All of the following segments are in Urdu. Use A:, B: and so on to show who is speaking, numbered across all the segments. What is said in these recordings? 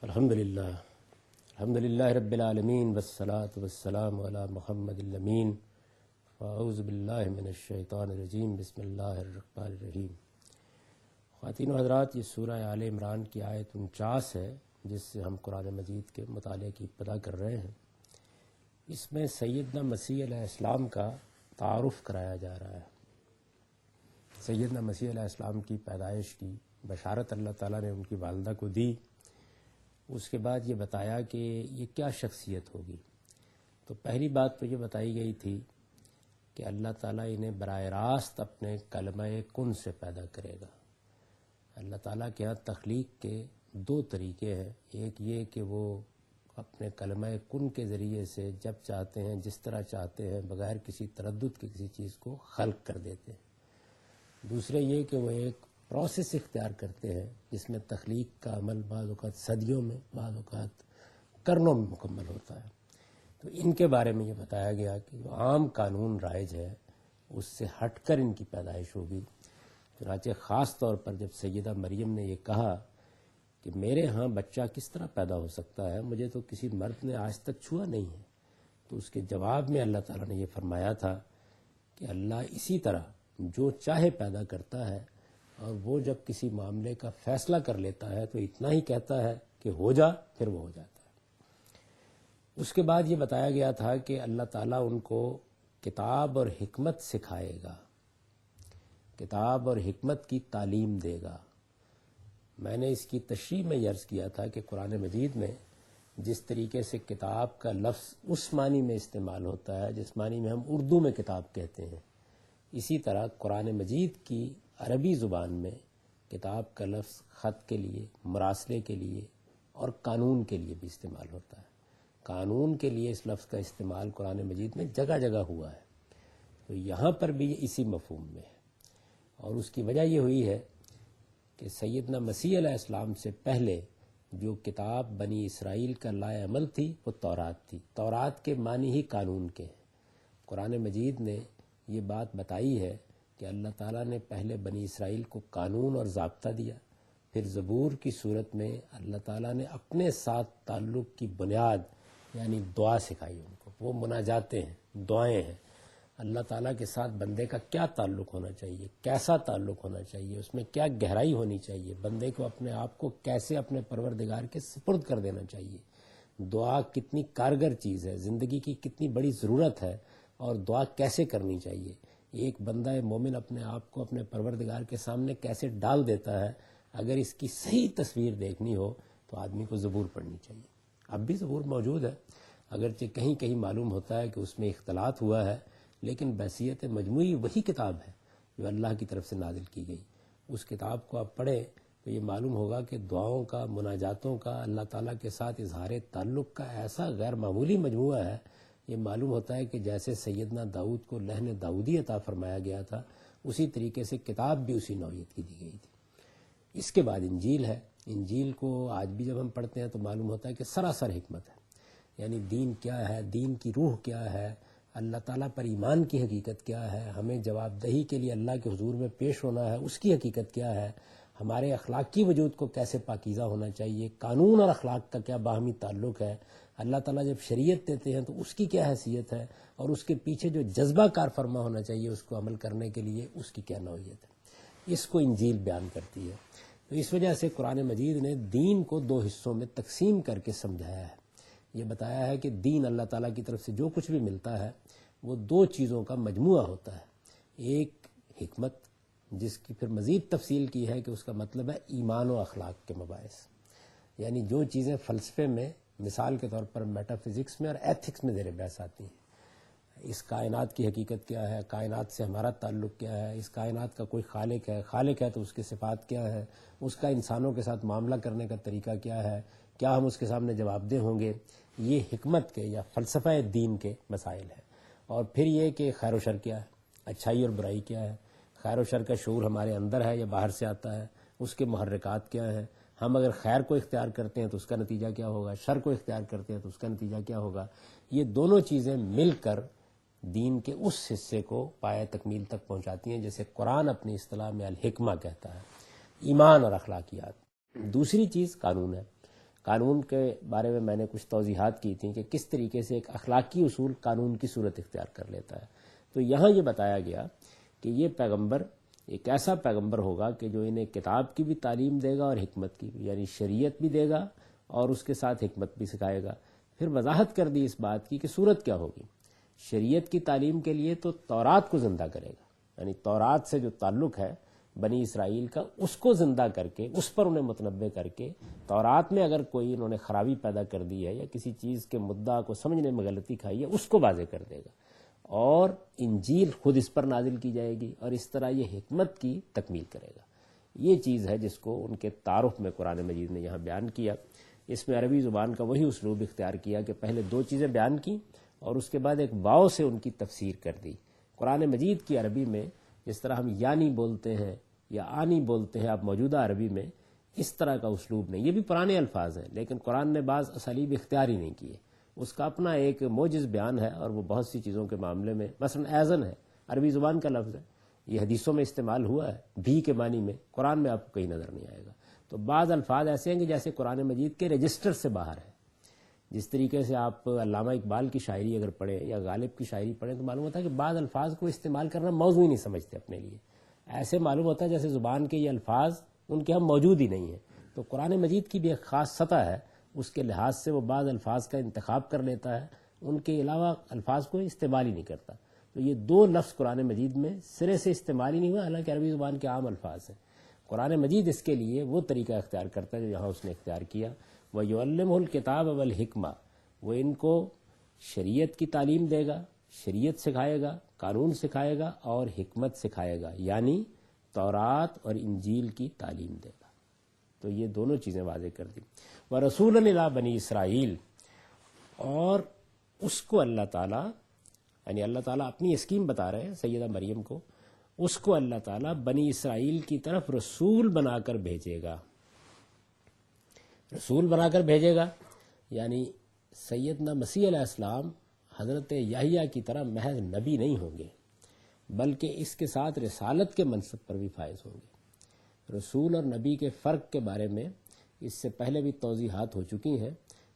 A: الحمدللہ رب العالمین والصلاة والسلام علی محمد الامین واعوذ باللہ من الشیطان الرجیم بسم اللہ الرحمن الرحیم۔ خواتین و حضرات، یہ سورہ آل عمران کی آیت 49 ہے جس سے ہم قرآن مجید کے مطالعے کی ابتدا کر رہے ہیں۔ اس میں سیدنا مسیح علیہ السلام کا تعارف کرایا جا رہا ہے۔ سیدنا مسیح علیہ السلام کی پیدائش کی بشارت اللہ تعالیٰ نے ان کی والدہ کو دی۔ اس کے بعد یہ بتایا کہ یہ کیا شخصیت ہوگی۔ تو پہلی بات تو یہ بتائی گئی تھی کہ اللہ تعالیٰ انہیں براہ راست اپنے کلمہ کن سے پیدا کرے گا۔ اللہ تعالیٰ کے ہاں تخلیق کے دو طریقے ہیں، ایک یہ کہ وہ اپنے کلمہ کن کے ذریعے سے جب چاہتے ہیں، جس طرح چاہتے ہیں، بغیر کسی تردد کے کسی چیز کو خلق کر دیتے ہیں۔ دوسرے یہ کہ وہ ایک پروسیس اختیار کرتے ہیں جس میں تخلیق کا عمل بعض اوقات صدیوں میں، بعض اوقات قرنوں میں مکمل ہوتا ہے۔ تو ان کے بارے میں یہ بتایا گیا کہ جو عام قانون رائج ہے اس سے ہٹ کر ان کی پیدائش ہوگی۔ چنانچہ خاص طور پر جب سیدہ مریم نے یہ کہا کہ میرے ہاں بچہ کس طرح پیدا ہو سکتا ہے، مجھے تو کسی مرد نے آج تک چھوا نہیں ہے، تو اس کے جواب میں اللہ تعالیٰ نے یہ فرمایا تھا کہ اللہ اسی طرح جو چاہے پیدا کرتا ہے، اور وہ جب کسی معاملے کا فیصلہ کر لیتا ہے تو اتنا ہی کہتا ہے کہ ہو جا، پھر وہ ہو جاتا ہے۔ اس کے بعد یہ بتایا گیا تھا کہ اللہ تعالیٰ ان کو کتاب اور حکمت سکھائے گا، کتاب اور حکمت کی تعلیم دے گا۔ میں نے اس کی تشریح میں عرض کیا تھا کہ قرآن مجید میں جس طریقے سے کتاب کا لفظ اس معنی میں استعمال ہوتا ہے جس معنی میں ہم اردو میں کتاب کہتے ہیں، اسی طرح قرآن مجید کی عربی زبان میں کتاب کا لفظ خط کے لیے، مراسلے کے لیے اور قانون کے لیے بھی استعمال ہوتا ہے۔ قانون کے لیے اس لفظ کا استعمال قرآن مجید میں جگہ جگہ ہوا ہے، تو یہاں پر بھی یہ اسی مفہوم میں ہے۔ اور اس کی وجہ یہ ہوئی ہے کہ سیدنا مسیح علیہ السلام سے پہلے جو کتاب بنی اسرائیل کا لائے عمل تھی وہ تورات تھی۔ تورات کے معنی ہی قانون کے ہیں۔ قرآن مجید نے یہ بات بتائی ہے کہ اللہ تعالیٰ نے پہلے بنی اسرائیل کو قانون اور ضابطہ دیا، پھر زبور کی صورت میں اللہ تعالیٰ نے اپنے ساتھ تعلق کی بنیاد یعنی دعا سکھائی ان کو۔ وہ مناجاتیں ہیں، دعائیں ہیں، اللہ تعالیٰ کے ساتھ بندے کا کیا تعلق ہونا چاہیے، کیسا تعلق ہونا چاہیے، اس میں کیا گہرائی ہونی چاہیے، بندے کو اپنے آپ کو کیسے اپنے پروردگار کے سپرد کر دینا چاہیے، دعا کتنی کارگر چیز ہے، زندگی کی کتنی بڑی ضرورت ہے، اور دعا کیسے کرنی چاہیے۔ ایک بندہ مومن اپنے آپ کو اپنے پروردگار کے سامنے کیسے ڈال دیتا ہے، اگر اس کی صحیح تصویر دیکھنی ہو تو آدمی کو زبور پڑھنی چاہیے۔ اب بھی زبور موجود ہے، اگرچہ کہیں کہیں معلوم ہوتا ہے کہ اس میں اختلاط ہوا ہے، لیکن بحیثیت مجموعی وہی کتاب ہے جو اللہ کی طرف سے نازل کی گئی۔ اس کتاب کو آپ پڑھیں تو یہ معلوم ہوگا کہ دعاؤں کا، مناجاتوں کا، اللہ تعالیٰ کے ساتھ اظہار تعلق کا ایسا غیر معمولی مجموعہ ہے۔ یہ معلوم ہوتا ہے کہ جیسے سیدنا داؤد کو لحن داؤدی عطا فرمایا گیا تھا، اسی طریقے سے کتاب بھی اسی نوعیت کی دی گئی تھی۔ اس کے بعد انجیل ہے۔ انجیل کو آج بھی جب ہم پڑھتے ہیں تو معلوم ہوتا ہے کہ سراسر حکمت ہے، یعنی دین کیا ہے، دین کی روح کیا ہے، اللہ تعالیٰ پر ایمان کی حقیقت کیا ہے، ہمیں جواب دہی کے لیے اللہ کے حضور میں پیش ہونا ہے اس کی حقیقت کیا ہے، ہمارے اخلاقی وجود کو کیسے پاکیزہ ہونا چاہیے، قانون اور اخلاق کا کیا باہمی تعلق ہے، اللہ تعالیٰ جب شریعت دیتے ہیں تو اس کی کیا حیثیت ہے، اور اس کے پیچھے جو جذبہ کار فرما ہونا چاہیے اس کو عمل کرنے کے لیے اس کی کیا نوعیت ہے، اس کو انجیل بیان کرتی ہے۔ تو اس وجہ سے قرآن مجید نے دین کو دو حصوں میں تقسیم کر کے سمجھایا ہے۔ یہ بتایا ہے کہ دین اللہ تعالیٰ کی طرف سے جو کچھ بھی ملتا ہے وہ دو چیزوں کا مجموعہ ہوتا ہے، ایک حکمت جس کی پھر مزید تفصیل کی ہے کہ اس کا مطلب ہے ایمان و اخلاق کے مباحث، یعنی جو چیزیں فلسفے میں، مثال کے طور پر میٹا فزکس میں اور ایتھکس میں زیر بحث آتی ہیں، اس کائنات کی حقیقت کیا ہے، کائنات سے ہمارا تعلق کیا ہے، اس کائنات کا کوئی خالق ہے، خالق ہے تو اس کی صفات کیا ہے، اس کا انسانوں کے ساتھ معاملہ کرنے کا طریقہ کیا ہے، کیا ہم اس کے سامنے جواب دہ ہوں گے، یہ حکمت کے یا فلسفہ دین کے مسائل ہیں۔ اور پھر یہ کہ خیر و شر کیا ہے، اچھائی اور برائی کیا ہے، خیر و شر کا شعور ہمارے اندر ہے یا باہر سے آتا ہے، اس کے محرکات کیا ہیں، ہم اگر خیر کو اختیار کرتے ہیں تو اس کا نتیجہ کیا ہوگا، شر کو اختیار کرتے ہیں تو اس کا نتیجہ کیا ہوگا۔ یہ دونوں چیزیں مل کر دین کے اس حصے کو پایہ تکمیل تک پہنچاتی ہیں جیسے قرآن اپنی اصطلاح میں الحکمہ کہتا ہے، ایمان اور اخلاقیات۔ دوسری چیز قانون ہے۔ قانون کے بارے میں میں نے کچھ توضیحات کی تھیں کہ کس طریقے سے ایک اخلاقی اصول قانون کی صورت اختیار کر لیتا ہے. تو یہاں یہ بتایا گیا کہ یہ پیغمبر ایک ایسا پیغمبر ہوگا کہ جو انہیں کتاب کی بھی تعلیم دے گا اور حکمت کی بھی، یعنی شریعت بھی دے گا اور اس کے ساتھ حکمت بھی سکھائے گا. پھر وضاحت کر دی اس بات کی کہ صورت کیا ہوگی. شریعت کی تعلیم کے لیے تو تورات کو زندہ کرے گا، یعنی تورات سے جو تعلق ہے بنی اسرائیل کا اس کو زندہ کر کے اس پر انہیں متنبع کر کے، تورات میں اگر کوئی انہوں نے خرابی پیدا کر دی ہے یا کسی چیز کے مدعا کو سمجھنے میں غلطی کھائی ہے اس کو واضح کر دے گا، اور انجیل خود اس پر نازل کی جائے گی اور اس طرح یہ حکمت کی تکمیل کرے گا. یہ چیز ہے جس کو ان کے تعارف میں قرآن مجید نے یہاں بیان کیا. اس میں عربی زبان کا وہی اسلوب اختیار کیا کہ پہلے دو چیزیں بیان کی اور اس کے بعد ایک واو سے ان کی تفسیر کر دی. قرآن مجید کی عربی میں جس طرح ہم یعنی بولتے ہیں یا آنی بولتے ہیں اب موجودہ عربی میں، اس طرح کا اسلوب نہیں. یہ بھی پرانے الفاظ ہیں لیکن قرآن نے بعض اسالیب اختیار ہی نہیں کیے. اس کا اپنا ایک موجز بیان ہے اور وہ بہت سی چیزوں کے معاملے میں، مثلا ایزن ہے، عربی زبان کا لفظ ہے، یہ حدیثوں میں استعمال ہوا ہے بھی کے معنی میں، قرآن میں آپ کو کہیں نظر نہیں آئے گا. تو بعض الفاظ ایسے ہیں کہ جیسے قرآن مجید کے رجسٹر سے باہر ہے. جس طریقے سے آپ علامہ اقبال کی شاعری اگر پڑھیں یا غالب کی شاعری پڑھیں تو معلوم ہوتا ہے کہ بعض الفاظ کو استعمال کرنا موضوعی نہیں سمجھتے اپنے لیے. ایسے معلوم ہوتا ہے جیسے زبان کے یہ الفاظ ان کے ہم موجود ہی نہیں ہیں. تو قرآن مجید کی بھی ایک خاص سطح ہے، اس کے لحاظ سے وہ بعض الفاظ کا انتخاب کر لیتا ہے، ان کے علاوہ الفاظ کو استعمال ہی نہیں کرتا. تو یہ دو لفظ قرآن مجید میں سرے سے استعمال ہی نہیں ہوا، حالانکہ عربی زبان کے عام الفاظ ہیں. قرآن مجید اس کے لیے وہ طریقہ اختیار کرتا ہے جو یہاں اس نے اختیار کیا. وَيُعَلِّمُهُ الْكِتَابَ وَالْحِكْمَةَ، وہ ان کو شریعت کی تعلیم دے گا، شریعت سکھائے گا، قانون سکھائے گا اور حکمت سکھائے گا، یعنی تورات اور انجیل کی تعلیم دے گا. تو یہ دونوں چیزیں واضح کر دی. وَرَسُولًا إِلَىٰ بَنِي اسرائیل، اور اس کو اللہ تعالیٰ، یعنی اللہ تعالیٰ اپنی اسکیم بتا رہے ہیں سیدہ مریم کو، اس کو اللہ تعالیٰ بنی اسرائیل کی طرف رسول بنا کر بھیجے گا. رسول بنا کر بھیجے گا یعنی سیدنا مسیح علیہ السلام حضرت یحییٰ کی طرح محض نبی نہیں ہوں گے، بلکہ اس کے ساتھ رسالت کے منصب پر بھی فائز ہوں گے. رسول اور نبی کے فرق کے بارے میں اس سے پہلے بھی توضیحات ہو چکی ہیں.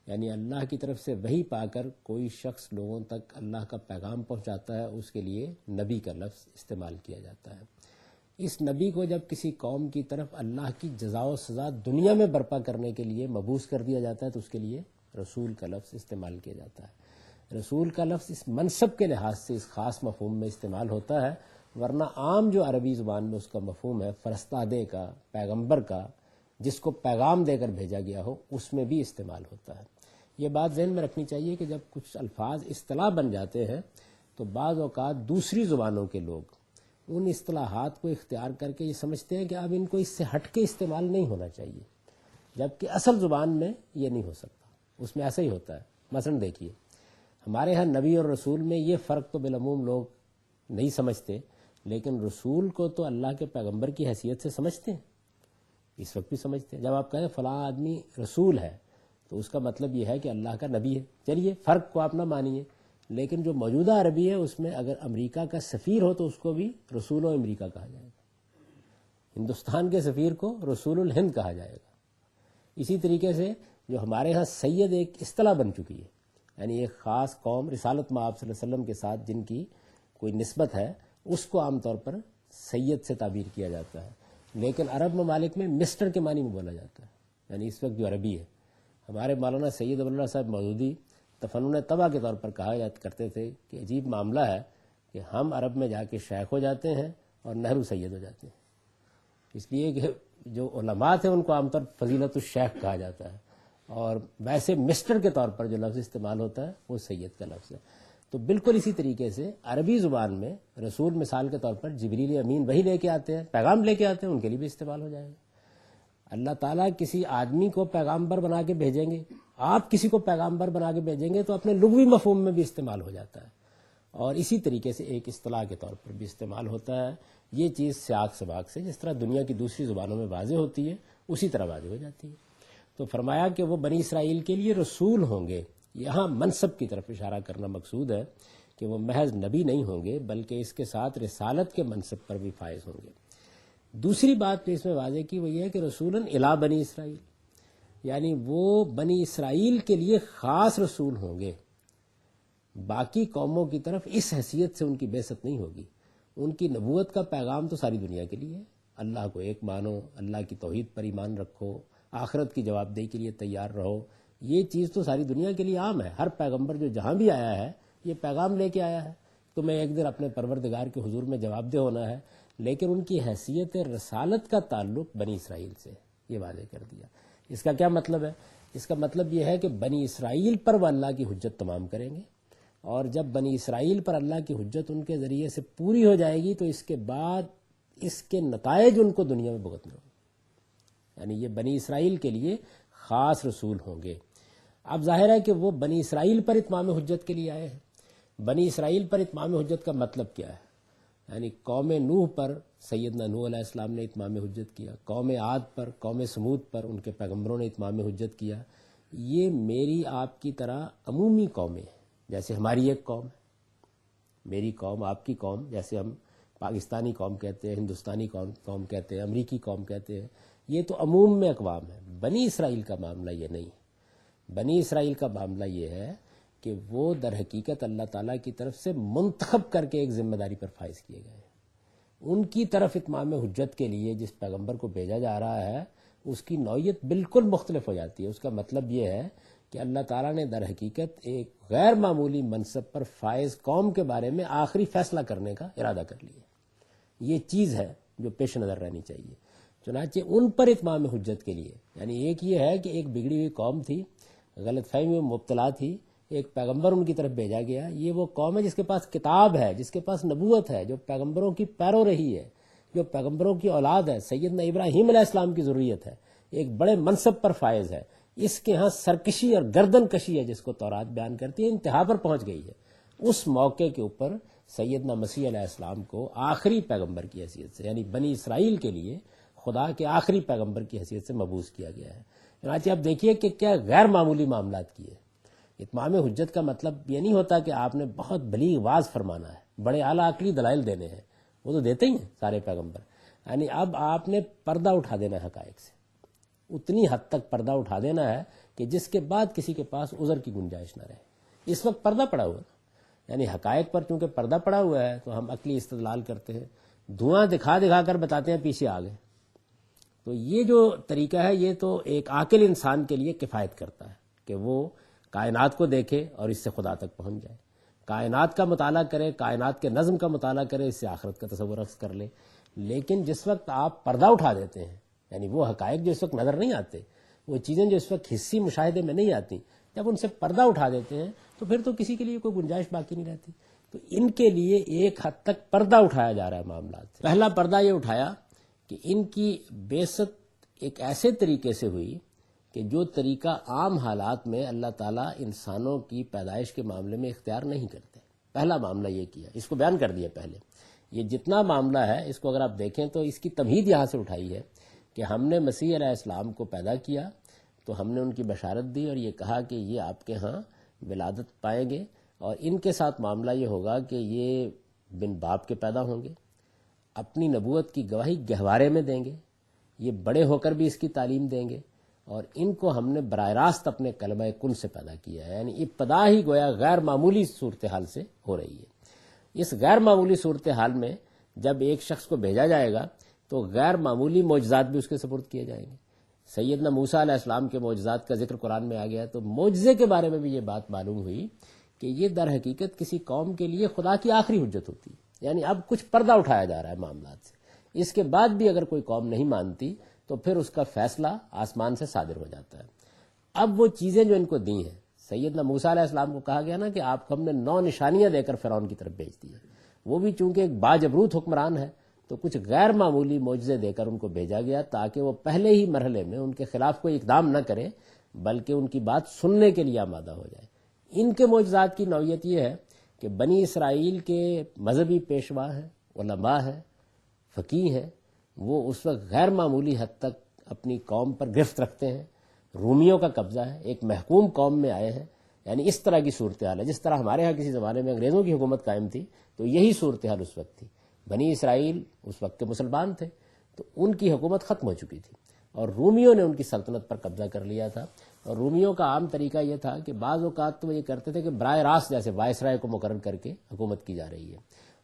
A: یعنی اللہ کی طرف سے وحی پا کر کوئی شخص لوگوں تک اللہ کا پیغام پہنچاتا ہے، اس کے لیے نبی کا لفظ استعمال کیا جاتا ہے. اس نبی کو جب کسی قوم کی طرف اللہ کی جزا و سزا دنیا میں برپا کرنے کے لیے مبعوث کر دیا جاتا ہے تو اس کے لیے رسول کا لفظ استعمال کیا جاتا ہے. رسول کا لفظ اس منصب کے لحاظ سے اس خاص مفہوم میں استعمال ہوتا ہے، ورنہ عام جو عربی زبان میں اس کا مفہوم ہے فرستادے کا، پیغمبر کا، جس کو پیغام دے کر بھیجا گیا ہو، اس میں بھی استعمال ہوتا ہے. یہ بات ذہن میں رکھنی چاہیے کہ جب کچھ الفاظ اصطلاح بن جاتے ہیں تو بعض اوقات دوسری زبانوں کے لوگ ان اصطلاحات کو اختیار کر کے یہ سمجھتے ہیں کہ اب ان کو اس سے ہٹ کے استعمال نہیں ہونا چاہیے، جبکہ اصل زبان میں یہ نہیں ہو سکتا. اس میں ایسا ہی ہوتا ہے. مثلا دیکھیے، ہمارے ہاں نبی اور رسول میں یہ فرق تو بالعموم لوگ نہیں سمجھتے، لیکن رسول کو تو اللہ کے پیغمبر کی حیثیت سے سمجھتے ہیں، اس وقت بھی سمجھتے ہیں. جب آپ کہیں فلاں آدمی رسول ہے تو اس کا مطلب یہ ہے کہ اللہ کا نبی ہے. چلیے فرق کو آپ نہ مانیے، لیکن جو موجودہ عربی ہے اس میں اگر امریکہ کا سفیر ہو تو اس کو بھی رسول و امریکہ کہا جائے گا، ہندوستان کے سفیر کو رسول الہند کہا جائے گا. اسی طریقے سے جو ہمارے ہاں سید ایک اصطلاح بن چکی ہے، یعنی ایک خاص قوم رسالت مآب صلی اللہ علیہ وسلم کے ساتھ جن کی کوئی نسبت ہے، اس کو عام طور پر سید سے تعبیر کیا جاتا ہے. لیکن عرب ممالک میں مسٹر کے معنی میں بولا جاتا ہے. یعنی اس وقت جو عربی ہے، ہمارے مولانا سید عبداللہ صاحب مودودی تفنن طبع کے طور پر کہا کرتے تھے کہ عجیب معاملہ ہے کہ ہم عرب میں جا کے شیخ ہو جاتے ہیں اور نہرو سید ہو جاتے ہیں. اس لیے کہ جو علماء تھے ان کو عام طور پر فضیلت الشیخ کہا جاتا ہے، اور ویسے مسٹر کے طور پر جو لفظ استعمال ہوتا ہے وہ سید کا لفظ ہے. تو بالکل اسی طریقے سے عربی زبان میں رسول مثال کے طور پر جبریل امین وہی لے کے آتے ہیں، پیغام لے کے آتے ہیں، ان کے لیے بھی استعمال ہو جائے گا. اللہ تعالیٰ کسی آدمی کو پیغامبر بنا کے بھیجیں گے، آپ کسی کو پیغامبر بنا کے بھیجیں گے تو اپنے لغوی مفہوم میں بھی استعمال ہو جاتا ہے، اور اسی طریقے سے ایک اصطلاح کے طور پر بھی استعمال ہوتا ہے. یہ چیز سیاق سباق سے جس طرح دنیا کی دوسری زبانوں میں واضح ہوتی ہے اسی طرح واضح ہو جاتی ہے. تو فرمایا کہ وہ بنی اسرائیل کے لیے رسول ہوں گے. یہاں منصب کی طرف اشارہ کرنا مقصود ہے کہ وہ محض نبی نہیں ہوں گے بلکہ اس کے ساتھ رسالت کے منصب پر بھی فائز ہوں گے. دوسری بات جو اس میں واضح کی وہ یہ ہے کہ رسولاً الی بنی اسرائیل، یعنی وہ بنی اسرائیل کے لیے خاص رسول ہوں گے، باقی قوموں کی طرف اس حیثیت سے ان کی بعثت نہیں ہوگی۔ ان کی نبوت کا پیغام تو ساری دنیا کے لیے ہے، اللہ کو ایک مانو، اللہ کی توحید پر ایمان رکھو، آخرت کی جواب دہی کے لیے تیار رہو، یہ چیز تو ساری دنیا کے لیے عام ہے۔ ہر پیغمبر جو جہاں بھی آیا ہے یہ پیغام لے کے آیا ہے، تو میں ایک دن اپنے پروردگار کے حضور میں جواب دہ ہونا ہے، لیکن ان کی حیثیت رسالت کا تعلق بنی اسرائیل سے، یہ واضح کر دیا۔ اس کا کیا مطلب ہے؟ اس کا مطلب یہ ہے کہ بنی اسرائیل پر وہ اللہ کی حجت تمام کریں گے، اور جب بنی اسرائیل پر اللہ کی حجت ان کے ذریعے سے پوری ہو جائے گی تو اس کے بعد اس کے نتائج ان کو دنیا میں بھگتنے ہوں گے، یعنی یہ بنی اسرائیل کے لیے خاص رسول ہوں گے۔ اب ظاہر ہے کہ وہ بنی اسرائیل پر اتمام حجت کے لیے آئے ہیں۔ بنی اسرائیل پر اتمام حجت کا مطلب کیا ہے؟ یعنی قوم نوح پر سیدنا نوح علیہ السلام نے اتمام حجت کیا، قوم عاد پر، قوم سمود پر ان کے پیغمبروں نے اتمام حجت کیا۔ یہ میری آپ کی طرح عمومی قومیں ہیں، جیسے ہماری ایک قوم ہے، میری قوم، آپ کی قوم، جیسے ہم پاکستانی قوم کہتے ہیں، ہندوستانی قوم کہتے ہیں، امریکی قوم کہتے ہیں، یہ تو عموم میں اقوام ہے۔ بنی اسرائیل کا معاملہ یہ نہیں ہے۔ بنی اسرائیل کا معاملہ یہ ہے کہ وہ در حقیقت اللہ تعالیٰ کی طرف سے منتخب کر کے ایک ذمہ داری پر فائز کیے گئے ہیں۔ ان کی طرف اتمام حجت کے لیے جس پیغمبر کو بھیجا جا رہا ہے اس کی نوعیت بالکل مختلف ہو جاتی ہے۔ اس کا مطلب یہ ہے کہ اللہ تعالیٰ نے در حقیقت ایک غیر معمولی منصب پر فائز قوم کے بارے میں آخری فیصلہ کرنے کا ارادہ کر لیا۔ یہ چیز ہے جو پیش نظر رہنی چاہیے۔ چنانچہ ان پر اتمام حجت کے لیے، یعنی ایک یہ ہے کہ ایک بگڑی ہوئی قوم تھی، غلط فہمی میں مبتلا تھی، ایک پیغمبر ان کی طرف بھیجا گیا۔ یہ وہ قوم ہے جس کے پاس کتاب ہے، جس کے پاس نبوت ہے، جو پیغمبروں کی پیرو رہی ہے، جو پیغمبروں کی اولاد ہے، سیدنا ابراہیم علیہ السلام کی ذریت ہے، ایک بڑے منصب پر فائز ہے۔ اس کے ہاں سرکشی اور گردن کشی ہے جس کو تورات بیان کرتی ہے، انتہا پر پہنچ گئی ہے۔ اس موقع کے اوپر سیدنا مسیح علیہ السلام کو آخری پیغمبر کی حیثیت سے، یعنی بنی اسرائیل کے لیے خدا کے آخری پیغمبر کی حیثیت سے مبعوث کیا گیا ہے۔ چنانچہ آپ دیکھیے کہ کیا غیر معمولی معاملات کیے۔ اتمام حجت کا مطلب یہ نہیں ہوتا کہ آپ نے بہت بلیغ واضح فرمانا ہے، بڑے اعلیٰ عقلی دلائل دینے ہیں، وہ تو دیتے ہی ہیں سارے پیغمبر۔ یعنی اب آپ نے پردہ اٹھا دینا ہے حقائق سے، اتنی حد تک پردہ اٹھا دینا ہے کہ جس کے بعد کسی کے پاس عذر کی گنجائش نہ رہے۔ اس وقت پردہ پڑا ہوا ہے، یعنی حقائق پر چونکہ پردہ پڑا ہوا ہے تو ہم عقلی استدلال کرتے ہیں، دھواں دکھا دکھا کر بتاتے ہیں پیچھے آ گئے۔ تو یہ جو طریقہ ہے یہ تو ایک عاقل انسان کے لیے کفایت کرتا ہے کہ وہ کائنات کو دیکھے اور اس سے خدا تک پہنچ جائے، کائنات کا مطالعہ کرے، کائنات کے نظم کا مطالعہ کرے، اس سے آخرت کا تصور اخذ کر لے۔ لیکن جس وقت آپ پردہ اٹھا دیتے ہیں، یعنی وہ حقائق جو اس وقت نظر نہیں آتے، وہ چیزیں جو اس وقت حسی مشاہدے میں نہیں آتی، جب ان سے پردہ اٹھا دیتے ہیں تو پھر تو کسی کے لیے کوئی گنجائش باقی نہیں رہتی۔ تو ان کے لیے ایک حد تک پردہ اٹھایا جا رہا ہے معاملات سے۔ پہلا پردہ یہ اٹھایا کہ ان کی بعثت ایک ایسے طریقے سے ہوئی کہ جو طریقہ عام حالات میں اللہ تعالیٰ انسانوں کی پیدائش کے معاملے میں اختیار نہیں کرتے۔ پہلا معاملہ یہ کیا، اس کو بیان کر دیا پہلے۔ یہ جتنا معاملہ ہے اس کو اگر آپ دیکھیں تو اس کی تمہید یہاں سے اٹھائی ہے کہ ہم نے مسیح علیہ السلام کو پیدا کیا تو ہم نے ان کی بشارت دی اور یہ کہا کہ یہ آپ کے ہاں ولادت پائیں گے، اور ان کے ساتھ معاملہ یہ ہوگا کہ یہ بن باپ کے پیدا ہوں گے، اپنی نبوت کی گواہی گہوارے میں دیں گے، یہ بڑے ہو کر بھی اس کی تعلیم دیں گے، اور ان کو ہم نے براہ راست اپنے کلمہ کن سے پیدا کیا ہے۔ یعنی ابتدا ہی گویا غیر معمولی صورتحال سے ہو رہی ہے۔ اس غیر معمولی صورتحال میں جب ایک شخص کو بھیجا جائے گا تو غیر معمولی معجزات بھی اس کے سپرد کیے جائیں گے۔ سیدنا موسیٰ علیہ السلام کے معجزات کا ذکر قرآن میں آ گیا، تو معجزے کے بارے میں بھی یہ بات معلوم ہوئی کہ یہ در حقیقت کسی قوم کے لیے خدا کی آخری حجت ہوتی ہے۔ یعنی اب کچھ پردہ اٹھایا جا رہا ہے معاملات سے، اس کے بعد بھی اگر کوئی قوم نہیں مانتی تو پھر اس کا فیصلہ آسمان سے صادر ہو جاتا ہے۔ اب وہ چیزیں جو ان کو دی ہیں، سیدنا موسیٰ علیہ السلام کو کہا گیا نا کہ آپ کو ہم نے 9 نشانیاں دے کر فرعون کی طرف بھیج دی ہیں، وہ بھی چونکہ ایک باجبروت حکمران ہے تو کچھ غیر معمولی معجزے دے کر ان کو بھیجا گیا تاکہ وہ پہلے ہی مرحلے میں ان کے خلاف کوئی اقدام نہ کرے بلکہ ان کی بات سننے کے لیے آمادہ ہو جائے۔ ان کے معجزات کی نوعیت یہ ہے کہ بنی اسرائیل کے مذہبی پیشوا ہیں، علماء ہیں، فقیہ ہیں، وہ اس وقت غیر معمولی حد تک اپنی قوم پر گرفت رکھتے ہیں، رومیوں کا قبضہ ہے، ایک محکوم قوم میں آئے ہیں۔ یعنی اس طرح کی صورتحال ہے، جس طرح ہمارے ہاں کسی زمانے میں انگریزوں کی حکومت قائم تھی تو یہی صورتحال اس وقت تھی۔ بنی اسرائیل اس وقت کے مسلمان تھے تو ان کی حکومت ختم ہو چکی تھی، اور رومیوں نے ان کی سلطنت پر قبضہ کر لیا تھا. اور رومیوں کا عام طریقہ یہ تھا کہ بعض اوقات تو وہ یہ کرتے تھے کہ براہ راست جیسے وائسرائے کو مقرر کر کے حکومت کی جا رہی ہے،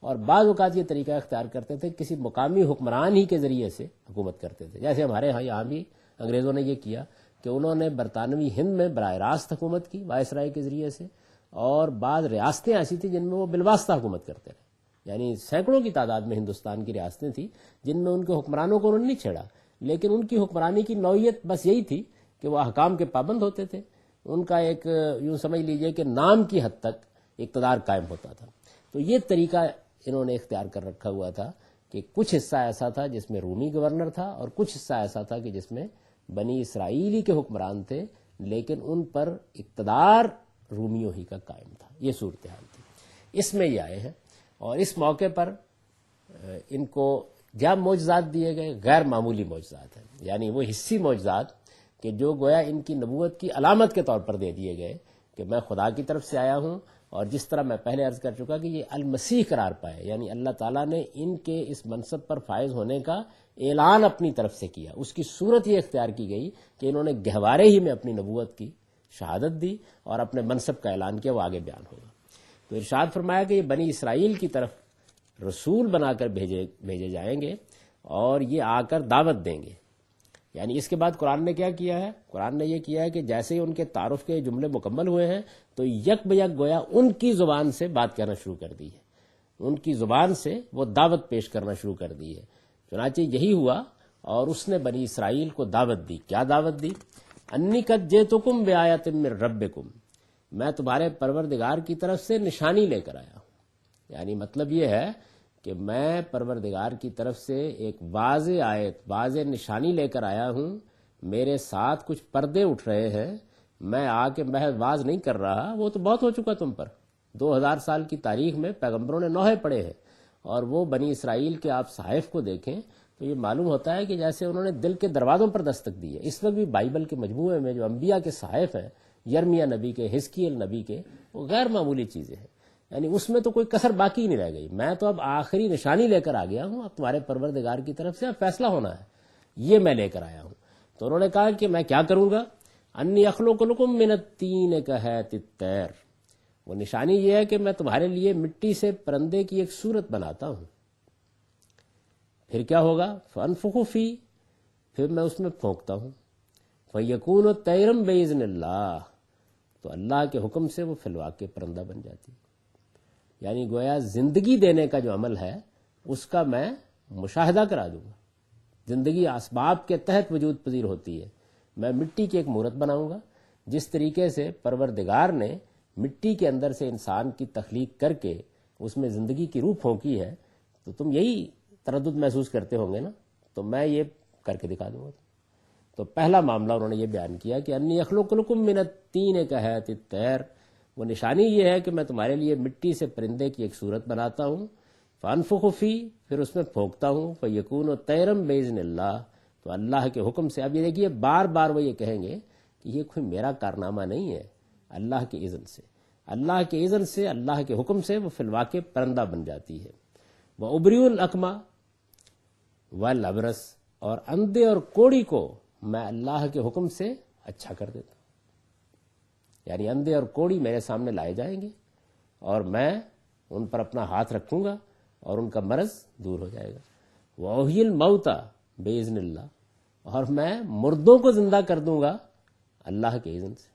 A: اور بعض اوقات یہ طریقہ اختیار کرتے تھے کسی مقامی حکمران ہی کے ذریعے سے حکومت کرتے تھے، جیسے ہمارے یہاں بھی انگریزوں نے یہ کیا کہ انہوں نے برطانوی ہند میں براہ راست حکومت کی وائسرائے کے ذریعے سے، اور بعض ریاستیں ایسی تھیں جن میں وہ بالواسطہ حکومت کرتے رہے. یعنی سینکڑوں کی تعداد میں ہندوستان کی ریاستیں تھیں جن میں ان کے حکمرانوں کو انہوں نے نہیں چھیڑا، لیکن ان کی حکمرانی کی نوعیت بس یہی تھی کہ وہ احکام کے پابند ہوتے تھے. ان کا ایک یوں سمجھ لیجئے کہ نام کی حد تک اقتدار قائم ہوتا تھا. تو یہ طریقہ انہوں نے اختیار کر رکھا ہوا تھا کہ کچھ حصہ ایسا تھا جس میں رومی گورنر تھا، اور کچھ حصہ ایسا تھا کہ جس میں بنی اسرائیلی کے حکمران تھے، لیکن ان پر اقتدار رومیوں ہی کا قائم تھا. یہ صورتحال تھی. اس میں یہ آئے ہیں، اور اس موقع پر ان کو جب معجزات دیے گئے غیر معمولی معجزات ہیں، یعنی وہ حصی معجزات کہ جو گویا ان کی نبوت کی علامت کے طور پر دے دیے گئے کہ میں خدا کی طرف سے آیا ہوں. اور جس طرح میں پہلے عرض کر چکا کہ یہ المسیح قرار پائے، یعنی اللہ تعالیٰ نے ان کے اس منصب پر فائز ہونے کا اعلان اپنی طرف سے کیا. اس کی صورت یہ اختیار کی گئی کہ انہوں نے گہوارے ہی میں اپنی نبوت کی شہادت دی اور اپنے منصب کا اعلان کیا. وہ آگے بیان ہوگا. تو ارشاد فرمایا کہ یہ بنی اسرائیل کی طرف رسول بنا کر بھیجے جائیں گے، اور یہ آ کر دعوت دیں گے. یعنی اس کے بعد قرآن نے کیا کیا ہے؟ قرآن نے یہ کیا ہے کہ جیسے ہی ان کے تعارف کے جملے مکمل ہوئے ہیں تو یک بیک گویا ان کی زبان سے بات کہنا شروع کر دی ہے، ان کی زبان سے وہ دعوت پیش کرنا شروع کر دی ہے. چنانچہ یہی ہوا، اور اس نے بنی اسرائیل کو دعوت دی. کیا دعوت دی؟ انی قد جئتکم بآیۃ من ربکم، میں تمہارے پروردگار کی طرف سے نشانی لے کر آیا ہوں. یعنی مطلب یہ ہے کہ میں پروردگار کی طرف سے ایک واضح آیت، واضح نشانی لے کر آیا ہوں. میرے ساتھ کچھ پردے اٹھ رہے ہیں. میں آ کے محض واز نہیں کر رہا، وہ تو بہت ہو چکا تم پر. 2000 سال کی تاریخ میں پیغمبروں نے نوحے پڑے ہیں، اور وہ بنی اسرائیل کے آپ صحائف کو دیکھیں تو یہ معلوم ہوتا ہے کہ جیسے انہوں نے دل کے دروازوں پر دستک دی ہے. اس وقت بھی بائبل کے مجموعے میں جو انبیاء کے صحائف ہیں، یرمیہ نبی کے، حزقیل نبی کے، وہ غیر معمولی چیزیں ہیں. یعنی اس میں تو کوئی کسر باقی نہیں رہ گئی. میں تو اب آخری نشانی لے کر آ گیا ہوں، اب تمہارے پروردگار کی طرف سے اب فیصلہ ہونا ہے، یہ میں لے کر آیا ہوں. تو انہوں نے کہا کہ میں کیا کروں گا؟ انی اخلق لکم من الطین کہیئۃ الطیر، وہ نشانی یہ ہے کہ میں تمہارے لیے مٹی سے پرندے کی ایک صورت بناتا ہوں. پھر کیا ہوگا؟ فانفخ فی، پھر میں اس میں پھونکتا ہوں. فیکون طیرا باذن اللہ، تو اللہ کے حکم سے وہ فی الواقع پرندہ بن جاتی. یعنی گویا زندگی دینے کا جو عمل ہے اس کا میں مشاہدہ کرا دوں گا. زندگی اسباب کے تحت وجود پذیر ہوتی ہے. میں مٹی کی ایک مورت بناؤں گا. جس طریقے سے پروردگار نے مٹی کے اندر سے انسان کی تخلیق کر کے اس میں زندگی کی روح پھونکی ہے، تو تم یہی تردد محسوس کرتے ہوں گے نا، تو میں یہ کر کے دکھا دوں گا. تو پہلا معاملہ انہوں نے یہ بیان کیا کہ انی اخلق لکم من الطین کہیئۃ الطیر، وہ نشانی یہ ہے کہ میں تمہارے لیے مٹی سے پرندے کی ایک صورت بناتا ہوں. فانفخ فی، پھر اس میں پھونکتا ہوں. فیکون طیرا باذن اللہ، تو اللہ کے حکم سے. اب یہ دیکھیے بار بار وہ یہ کہیں گے کہ یہ کوئی میرا کارنامہ نہیں ہے، اللہ کے اذن سے، اللہ کے اذن سے، اللہ کے حکم سے وہ فی الواقع پرندہ بن جاتی ہے. وابری الاکمہ والابرص، اور اندھے اور کوڑی کو میں اللہ کے حکم سے اچھا کر دیتا ہوں. یعنی اندھے اور کوڑی میرے سامنے لائے جائیں گے اور میں ان پر اپنا ہاتھ رکھوں گا اور ان کا مرض دور ہو جائے گا. وَأُحْيِي الْمَوْتَى بِإِذْنِ اللَّهِ، اور میں مردوں کو زندہ کر دوں گا اللہ کے اذن سے.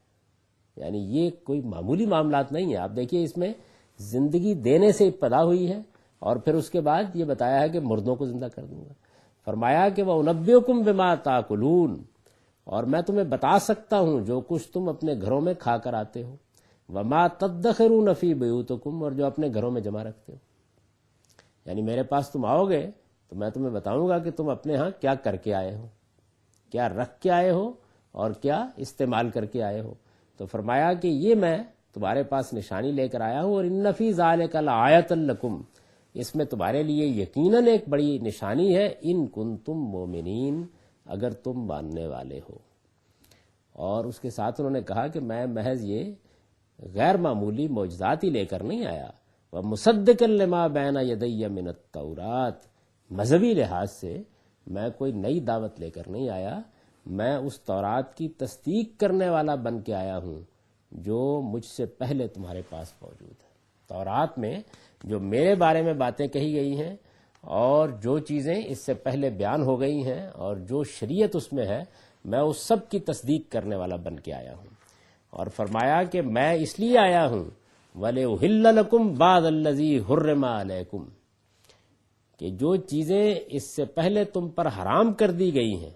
A: یعنی یہ کوئی معمولی معاملات نہیں ہے. آپ دیکھیے اس میں زندگی دینے سے ابتدا ہوئی ہے اور پھر اس کے بعد یہ بتایا ہے کہ مردوں کو زندہ کر دوں گا. فرمایا کہ وَأُنَبِّئُكُم بِمَا تَأْكُلُونَ، اور میں تمہیں بتا سکتا ہوں جو کچھ تم اپنے گھروں میں کھا کر آتے ہو. وَمَا تَدَّخِرُونَ فِي بُيُوتِكُمْ، اور جو اپنے گھروں میں جمع رکھتے ہو. یعنی میرے پاس تم آؤ گے تو میں تمہیں بتاؤں گا کہ تم اپنے ہاں کیا کر کے آئے ہو، کیا رکھ کے آئے ہو اور کیا استعمال کر کے آئے ہو. تو فرمایا کہ یہ میں تمہارے پاس نشانی لے کر آیا ہوں، اور ان فی ذالک لآیۃ لکم، اس میں تمہارے لیے یقیناً ایک بڑی نشانی ہے. ان کنتم مؤمنین، اگر تم ماننے والے ہو. اور اس کے ساتھ انہوں نے کہا کہ میں محض یہ غیر معمولی معجزات ہی لے کر نہیں آیا، وَمُصَدِّقًا لِمَا بَيْنَ يَدَيَّ مِنَ التَّوْرَاتِ، مذہبی لحاظ سے میں کوئی نئی دعوت لے کر نہیں آیا، میں اس تورات کی تصدیق کرنے والا بن کے آیا ہوں جو مجھ سے پہلے تمہارے پاس موجود ہے۔ تورات میں جو میرے بارے میں باتیں کہی گئی ہیں اور جو چیزیں اس سے پہلے بیان ہو گئی ہیں اور جو شریعت اس میں ہے، میں اس سب کی تصدیق کرنے والا بن کے آیا ہوں۔ اور فرمایا کہ میں اس لیے آیا ہوں وَلِأُحِلَّ لَكُمْ بَعْضَ الَّذِي حُرِّمَ عَلَيْكُمْ، کہ جو چیزیں اس سے پہلے تم پر حرام کر دی گئی ہیں،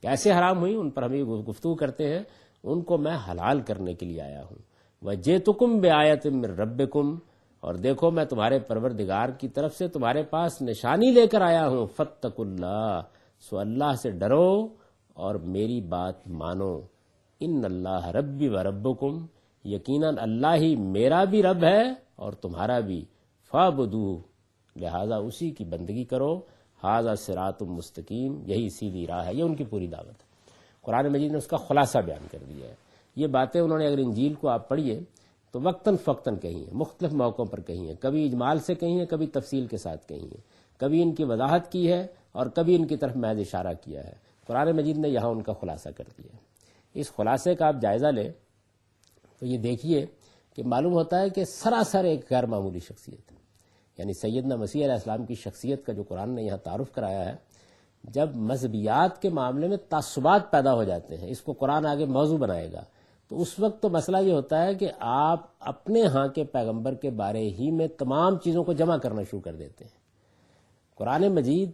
A: کیسے حرام ہوئی ان پر ہم یہ گفتگو کرتے ہیں، ان کو میں حلال کرنے کے لیے آیا ہوں۔ وَجِئْتُكُمْ بِآیَةٍ مِّن رَبِّكُمْ، اور دیکھو میں تمہارے پروردگار کی طرف سے تمہارے پاس نشانی لے کر آیا ہوں، فَاتَّقُوا اللَّهَ، سو اللہ سے ڈرو اور میری بات مانو، ان اللہ ربی و ربکم، یقیناً اللہ ہی میرا بھی رب ہے اور تمہارا بھی، فاعبدوہ، لہذا اسی کی بندگی کرو، ھذا صراط مستقیم، یہی سیدھی راہ ہے۔ یہ ان کی پوری دعوت ہے۔ قرآن مجید نے اس کا خلاصہ بیان کر دیا ہے۔ یہ باتیں انہوں نے اگر انجیل کو آپ پڑھیے تو وقتاً فوقتاً کہی ہیں، مختلف موقعوں پر کہی ہیں، کبھی اجمال سے کہی ہیں، کبھی تفصیل کے ساتھ کہی ہیں، کبھی ان کی وضاحت کی ہے اور کبھی ان کی طرف محض اشارہ کیا ہے۔ قرآن مجید نے یہاں ان کا خلاصہ کر دیا ہے۔ اس خلاصے کا آپ جائزہ لیں تو یہ دیکھیے کہ معلوم ہوتا ہے کہ سراسر ایک غیر معمولی شخصیت ہے، یعنی سیدنا مسیح علیہ السلام کی شخصیت کا جو قرآن نے یہاں تعارف کرایا ہے۔ جب مذہبیات کے معاملے میں تعصبات پیدا ہو جاتے ہیں، اس کو قرآن آگے موضوع بنائے گا، تو اس وقت تو مسئلہ یہ ہوتا ہے کہ آپ اپنے ہاں کے پیغمبر کے بارے ہی میں تمام چیزوں کو جمع کرنا شروع کر دیتے ہیں۔ قرآن مجید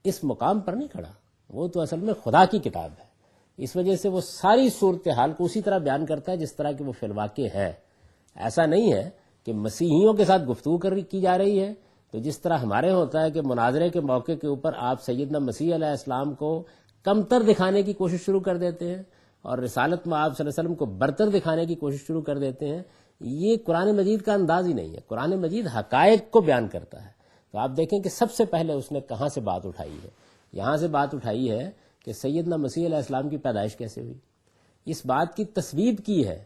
A: اس مقام پر نہیں کھڑا، وہ تو اصل میں خدا کی کتاب ہے، اس وجہ سے وہ ساری صورتحال کو اسی طرح بیان کرتا ہے جس طرح کہ وہ فی الواقع ہے۔ ایسا نہیں ہے کہ مسیحیوں کے ساتھ گفتگو کی جا رہی ہے تو جس طرح ہمارے ہوتا ہے کہ مناظرے کے موقع کے اوپر آپ سیدنا مسیح علیہ السلام کو کمتر دکھانے کی کوشش شروع کر دیتے ہیں اور رسالت میں آپ صلی اللہ علیہ وسلم کو برتر دکھانے کی کوشش شروع کر دیتے ہیں، یہ قرآن مجید کا انداز ہی نہیں ہے۔ قرآن مجید حقائق کو بیان کرتا ہے۔ تو آپ دیکھیں کہ سب سے پہلے اس نے کہاں سے بات اٹھائی ہے، یہاں سے بات اٹھائی ہے کہ سیدنا مسیح علیہ السلام کی پیدائش کیسے ہوئی، اس بات کی تصویب کی ہے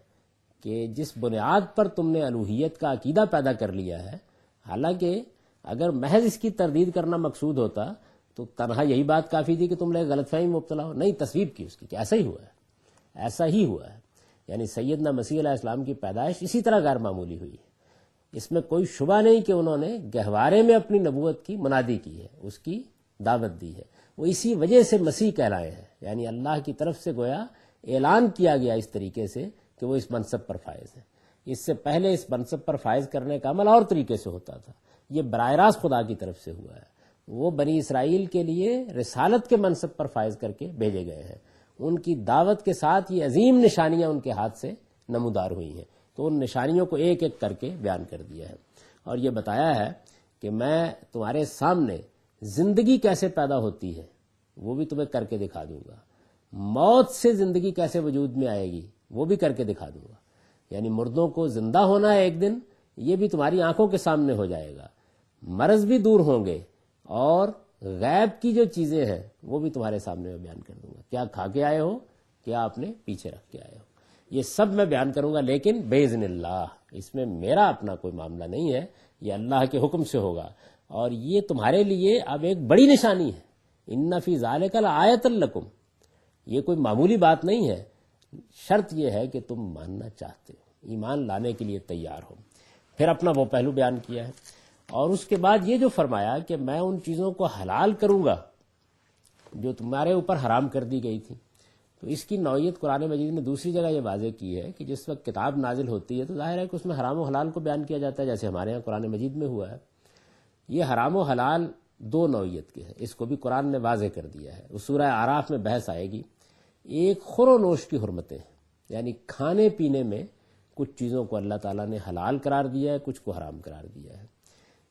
A: کہ جس بنیاد پر تم نے الوہیت کا عقیدہ پیدا کر لیا ہے، حالانکہ اگر محض اس کی تردید کرنا مقصود ہوتا تو تنہا یہی بات کافی تھی کہ تم لوگ غلط فہمی مبتلا ہو، نہیں، تصویب کی اس کی کہ ایسا ہی ہوا ہے، ایسا ہی ہوا ہے، یعنی سیدنا مسیح علیہ السلام کی پیدائش اسی طرح غیر معمولی ہوئی ہے۔ اس میں کوئی شبہ نہیں کہ انہوں نے گہوارے میں اپنی نبوت کی منادی کی ہے، اس کی دعوت دی ہے، وہ اسی وجہ سے مسیح کہلائے ہیں، یعنی اللہ کی طرف سے گویا اعلان کیا گیا اس طریقے سے کہ وہ اس منصب پر فائز ہیں۔ اس سے پہلے اس منصب پر فائز کرنے کا عمل اور طریقے سے ہوتا تھا، یہ براہ راست خدا کی طرف سے ہوا ہے۔ وہ بنی اسرائیل کے لیے رسالت کے منصب پر فائز کر کے بھیجے گئے ہیں، ان کی دعوت کے ساتھ یہ عظیم نشانیاں ان کے ہاتھ سے نمودار ہوئی ہیں، تو ان نشانیوں کو ایک ایک کر کے بیان کر دیا ہے اور یہ بتایا ہے کہ میں تمہارے سامنے زندگی کیسے پیدا ہوتی ہے وہ بھی تمہیں کر کے دکھا دوں گا، موت سے زندگی کیسے وجود میں آئے گی وہ بھی کر کے دکھا دوں گا، یعنی مردوں کو زندہ ہونا ہے ایک دن، یہ بھی تمہاری آنکھوں کے سامنے ہو جائے گا، مرض بھی دور ہوں گے اور غیب کی جو چیزیں ہیں وہ بھی تمہارے سامنے میں بیان کر دوں گا، کیا کھا کے آئے ہو، کیا آپ نے پیچھے رکھ کے آئے ہو، یہ سب میں بیان کروں گا، لیکن باذن اللہ، اس میں میرا اپنا کوئی معاملہ نہیں ہے، یہ اللہ کے حکم سے ہوگا، اور یہ تمہارے لیے اب ایک بڑی نشانی ہے، ان فی ذالک لآیۃ لکم، یہ کوئی معمولی بات نہیں ہے، شرط یہ ہے کہ تم ماننا چاہتے ہو، ایمان لانے کے لیے تیار ہو۔ پھر اپنا وہ پہلو بیان کیا ہے اور اس کے بعد یہ جو فرمایا کہ میں ان چیزوں کو حلال کروں گا جو تمہارے اوپر حرام کر دی گئی تھی، تو اس کی نوعیت قرآن مجید نے دوسری جگہ یہ واضح کی ہے کہ جس وقت کتاب نازل ہوتی ہے تو ظاہر ہے کہ اس میں حرام و حلال کو بیان کیا جاتا ہے، جیسے ہمارے یہاں قرآن مجید میں ہوا ہے۔ یہ حرام و حلال دو نوعیت کے ہیں، اس کو بھی قرآن نے واضح کر دیا ہے، اس سورہ اعراف میں بحث آئے گی۔ ایک خور و نوش کی حرمتیں، یعنی کھانے پینے میں کچھ چیزوں کو اللہ تعالیٰ نے حلال قرار دیا ہے، کچھ کو حرام قرار دیا ہے۔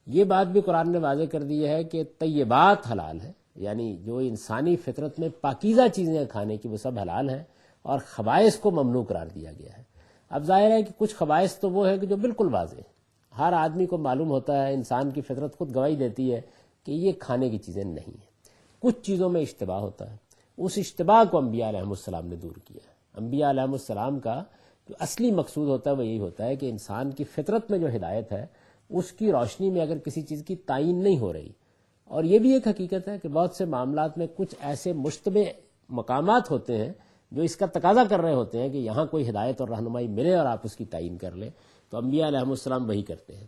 A: یہ بات بھی قرآن نے واضح کر دی ہے کہ طیبات حلال ہے، یعنی جو انسانی فطرت میں پاکیزہ چیزیں کھانے کی وہ سب حلال ہیں، اور خبائث کو ممنوع قرار دیا گیا ہے۔ اب ظاہر ہے کہ کچھ خبائث تو وہ ہے کہ جو بالکل واضح ہے، ہر آدمی کو معلوم ہوتا ہے، انسان کی فطرت خود گواہی دیتی ہے کہ یہ کھانے کی چیزیں نہیں ہیں۔ کچھ چیزوں میں اشتباہ ہوتا ہے، اس اشتباہ کو انبیاء علیہ السلام نے دور کیا ہے۔ انبیاء علیہ السلام کا جو اصلی مقصود ہوتا ہے وہ یہی ہوتا ہے کہ انسان کی فطرت میں جو ہدایت ہے اس کی روشنی میں اگر کسی چیز کی تعین نہیں ہو رہی، اور یہ بھی ایک حقیقت ہے کہ بہت سے معاملات میں کچھ ایسے مشتبہ مقامات ہوتے ہیں جو اس کا تقاضا کر رہے ہوتے ہیں کہ یہاں کوئی ہدایت اور رہنمائی ملے اور آپ اس کی تعین کر لیں، تو انبیاء علیہ السلام وہی کرتے ہیں۔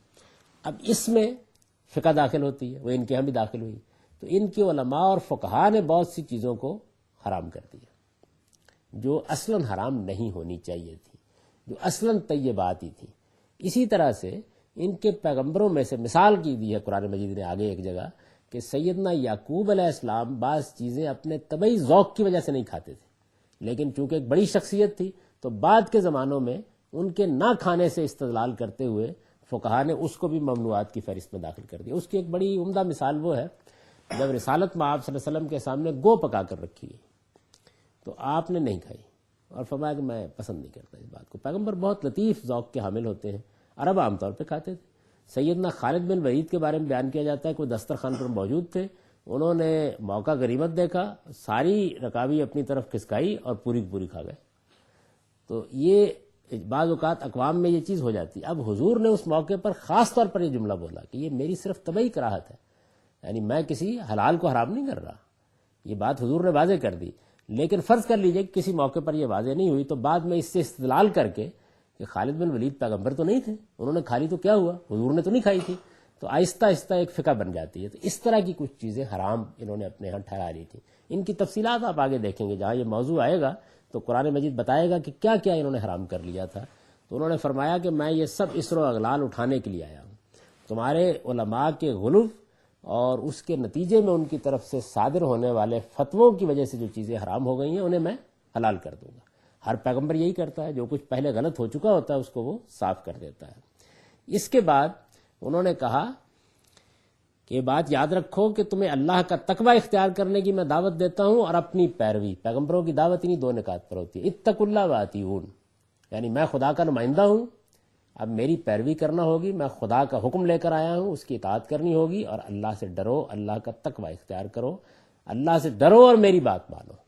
A: اب اس میں فقہ داخل ہوتی ہے، وہ ان کے یہاں بھی داخل ہوئی، تو ان کے علماء اور فقہاء نے بہت سی چیزوں کو حرام کر دیا جو اصلاً حرام نہیں ہونی چاہیے تھی، جو اصلاً طیبات ہی تھی۔ اسی طرح سے ان کے پیغمبروں میں سے مثال کی دی ہے قرآن مجید نے آگے ایک جگہ کہ سیدنا یعقوب علیہ السلام بعض چیزیں اپنے طبعی ذوق کی وجہ سے نہیں کھاتے تھے، لیکن چونکہ ایک بڑی شخصیت تھی تو بعد کے زمانوں میں ان کے نہ کھانے سے استدلال کرتے ہوئے فقہاء نے اس کو بھی ممنوعات کی فہرست میں داخل کر دیا۔ اس کی ایک بڑی عمدہ مثال وہ ہے جب رسالت میں آپ صلی اللہ علیہ وسلم کے سامنے گو پکا کر رکھی گئی تو آپ نے نہیں کھائی اور فرمایا کہ میں پسند نہیں کرتا اس بات کو۔ پیغمبر بہت لطیف ذوق کے حامل ہوتے ہیں، عرب عام طور پہ کھاتے تھے۔ سیدنا خالد بن ولید کے بارے میں بیان کیا جاتا ہے، کوئی دسترخوان پر موجود تھے، انہوں نے موقع غنیمت دیکھا، ساری رکابی اپنی طرف کھسکائی اور پوری کی پوری کھا گئے۔ تو یہ بعض اوقات اقوام میں یہ چیز ہو جاتی ہے۔ اب حضور نے اس موقع پر خاص طور پر یہ جملہ بولا کہ یہ میری صرف طبعی کراہت ہے، یعنی میں کسی حلال کو حرام نہیں کر رہا، یہ بات حضور نے واضح کر دی۔ لیکن فرض کر لیجئے کہ کسی موقع پر یہ واضح نہیں ہوئی تو بعد میں اس سے استدلال کر کے کہ خالد بن ولید پیغمبر تو نہیں تھے، انہوں نے کھا لی تو کیا ہوا، حضور نے تو نہیں کھائی تھی، تو آہستہ آہستہ ایک فقہ بن جاتی ہے۔ تو اس طرح کی کچھ چیزیں حرام انہوں نے اپنے ہاں ٹھہرا لی تھی۔ ان کی تفصیلات آپ آگے دیکھیں گے، جہاں یہ موضوع آئے گا تو قرآن مجید بتائے گا کہ کیا کیا انہوں نے حرام کر لیا تھا۔ تو انہوں نے فرمایا کہ میں یہ سب اسر و اغلال اٹھانے کے لیے آیا ہوں، تمہارے علماء کے غلو اور اس کے نتیجے میں ان کی طرف سے صادر ہونے والے فتووں کی وجہ سے جو چیزیں حرام ہو گئی ہیں انہیں میں حلال کر دوں گا۔ ہر پیغمبر یہی کرتا ہے، جو کچھ پہلے غلط ہو چکا ہوتا ہے اس کو وہ صاف کر دیتا ہے۔ اس کے بعد انہوں نے کہا کہ یہ بات یاد رکھو کہ تمہیں اللہ کا تقوی اختیار کرنے کی میں دعوت دیتا ہوں اور اپنی پیروی۔ پیغمبروں کی دعوت انہی دو نکات پر ہوتی ہے، اتقوا اللہ واطیعون، یعنی میں خدا کا نمائندہ ہوں، اب میری پیروی کرنا ہوگی، میں خدا کا حکم لے کر آیا ہوں، اس کی اطاعت کرنی ہوگی، اور اللہ سے ڈرو، اللہ کا تقوی اختیار کرو، اللہ سے ڈرو اور میری بات مانو۔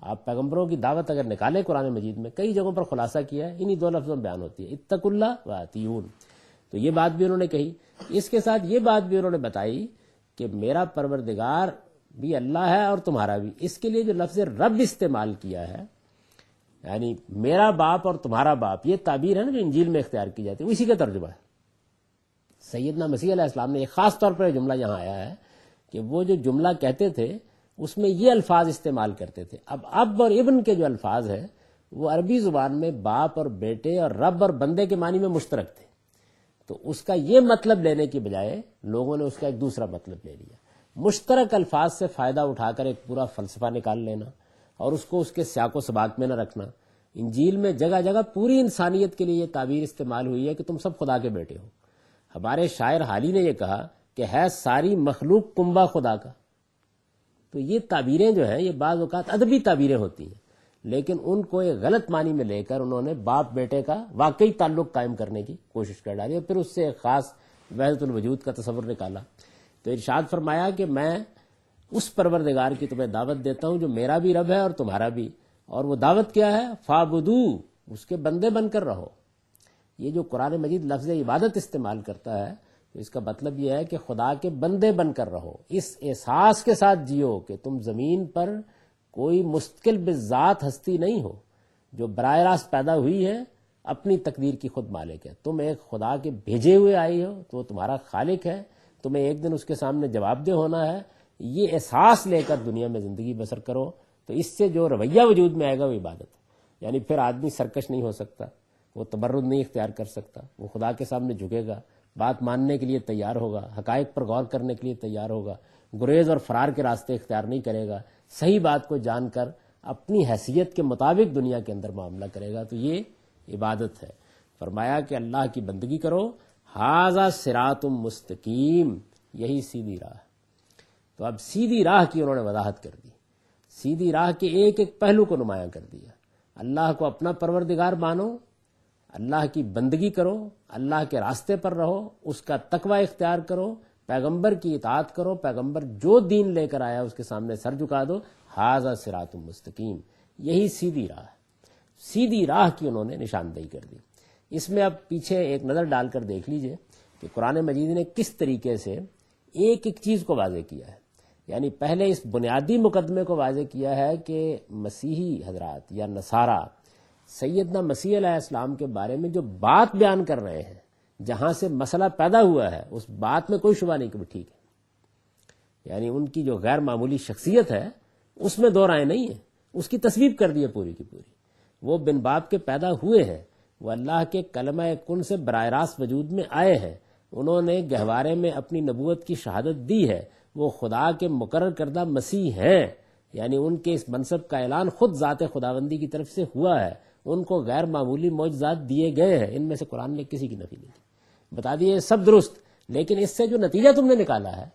A: آپ پیغمبروں کی دعوت اگر نکالیں قرآن مجید میں کئی جگہوں پر خلاصہ کیا ہے، انہی دو لفظوں میں بیان ہوتی ہے، اتقوا اللہ واطیعون۔ تو یہ بات بھی انہوں نے کہی، اس کے ساتھ یہ بات بھی انہوں نے بتائی کہ میرا پروردگار بھی اللہ ہے اور تمہارا بھی۔ اس کے لیے جو لفظ رب استعمال کیا ہے، یعنی میرا باپ اور تمہارا باپ، یہ تعبیر ہے نا جو انجیل میں اختیار کی جاتی ہے، اسی کا ترجمہ ہے۔ سیدنا مسیح علیہ السلام نے ایک خاص طور پر یہ جملہ یہاں آیا ہے کہ وہ جو جملہ کہتے تھے اس میں یہ الفاظ استعمال کرتے تھے۔ اب اور ابن کے جو الفاظ ہیں وہ عربی زبان میں باپ اور بیٹے اور رب اور بندے کے معنی میں مشترک تھے، تو اس کا یہ مطلب لینے کی بجائے لوگوں نے اس کا ایک دوسرا مطلب لے لیا۔ مشترک الفاظ سے فائدہ اٹھا کر ایک پورا فلسفہ نکال لینا اور اس کو اس کے سیاق و سباق میں نہ رکھنا۔ انجیل میں جگہ جگہ پوری انسانیت کے لیے یہ تعبیر استعمال ہوئی ہے کہ تم سب خدا کے بیٹے ہو۔ ہمارے شاعر حالی نے یہ کہا کہ ہے ساری مخلوق کنبہ خدا کا۔ تو یہ تعبیریں جو ہیں یہ بعض اوقات ادبی تعبیریں ہوتی ہیں، لیکن ان کو ایک غلط معنی میں لے کر انہوں نے باپ بیٹے کا واقعی تعلق قائم کرنے کی کوشش کر ڈالی اور پھر اس سے ایک خاص وحدت الوجود کا تصور نکالا۔ تو ارشاد فرمایا کہ میں اس پروردگار کی تمہیں دعوت دیتا ہوں جو میرا بھی رب ہے اور تمہارا بھی، اور وہ دعوت کیا ہے؟ فاعبدو، اس کے بندے بن کر رہو۔ یہ جو قرآن مجید لفظ عبادت استعمال کرتا ہے تو اس کا مطلب یہ ہے کہ خدا کے بندے بن کر رہو، اس احساس کے ساتھ جیو کہ تم زمین پر کوئی مستقل بذات ہستی نہیں ہو جو براہ راست پیدا ہوئی ہے، اپنی تقدیر کی خود مالک ہے۔ تم ایک خدا کے بھیجے ہوئے آئی ہو تو وہ تمہارا خالق ہے، تمہیں ایک دن اس کے سامنے جواب دہ ہونا ہے۔ یہ احساس لے کر دنیا میں زندگی بسر کرو، تو اس سے جو رویہ وجود میں آئے گا وہ عبادت ہے۔ یعنی پھر آدمی سرکش نہیں ہو سکتا، وہ تبرد نہیں اختیار کر سکتا، وہ خدا کے سامنے جھکے گا، بات ماننے کے لیے تیار ہوگا، حقائق پر غور کرنے کے لیے تیار ہوگا، گریز اور فرار کے راستے اختیار نہیں کرے گا، صحیح بات کو جان کر اپنی حیثیت کے مطابق دنیا کے اندر معاملہ کرے گا، تو یہ عبادت ہے۔ فرمایا کہ اللہ کی بندگی کرو، ھذا صراط مستقیم، یہی سیدھی راہ۔ تو اب سیدھی راہ کی انہوں نے وضاحت کر دی، سیدھی راہ کے ایک ایک پہلو کو نمایاں کر دیا۔ اللہ کو اپنا پروردگار مانو، اللہ کی بندگی کرو، اللہ کے راستے پر رہو، اس کا تقوی اختیار کرو، پیغمبر کی اطاعت کرو، پیغمبر جو دین لے کر آیا اس کے سامنے سر جھکا دو، ھذا صراط مستقیم، یہی سیدھی راہ ہے۔ سیدھی راہ کی انہوں نے نشاندہی کر دی۔ اس میں اب پیچھے ایک نظر ڈال کر دیکھ لیجئے کہ قرآن مجید نے کس طریقے سے ایک ایک چیز کو واضح کیا ہے۔ یعنی پہلے اس بنیادی مقدمے کو واضح کیا ہے کہ مسیحی حضرات یا نصارہ سیدنا مسیح علیہ السلام کے بارے میں جو بات بیان کر رہے ہیں، جہاں سے مسئلہ پیدا ہوا ہے، اس بات میں کوئی شبہ نہیں کہ وہ ٹھیک ہے. یعنی ان کی جو غیر معمولی شخصیت ہے اس میں دو رائے نہیں ہے، اس کی تصویب کر دی ہے پوری کی پوری. وہ بن باپ کے پیدا ہوئے ہیں، وہ اللہ کے کلمہ کن سے براہ راست وجود میں آئے ہیں، انہوں نے گہوارے میں اپنی نبوت کی شہادت دی ہے، وہ خدا کے مقرر کردہ مسیح ہیں. یعنی ان کے اس منصب کا اعلان خود ذات خداوندی کی طرف سے ہوا ہے. ان کو غیر معمولی معجزات دیے گئے ہیں، ان میں سے قرآن نے کسی کی نفی نہیں کی. بتا دیے سب درست، لیکن اس سے جو نتیجہ تم نے نکالا ہے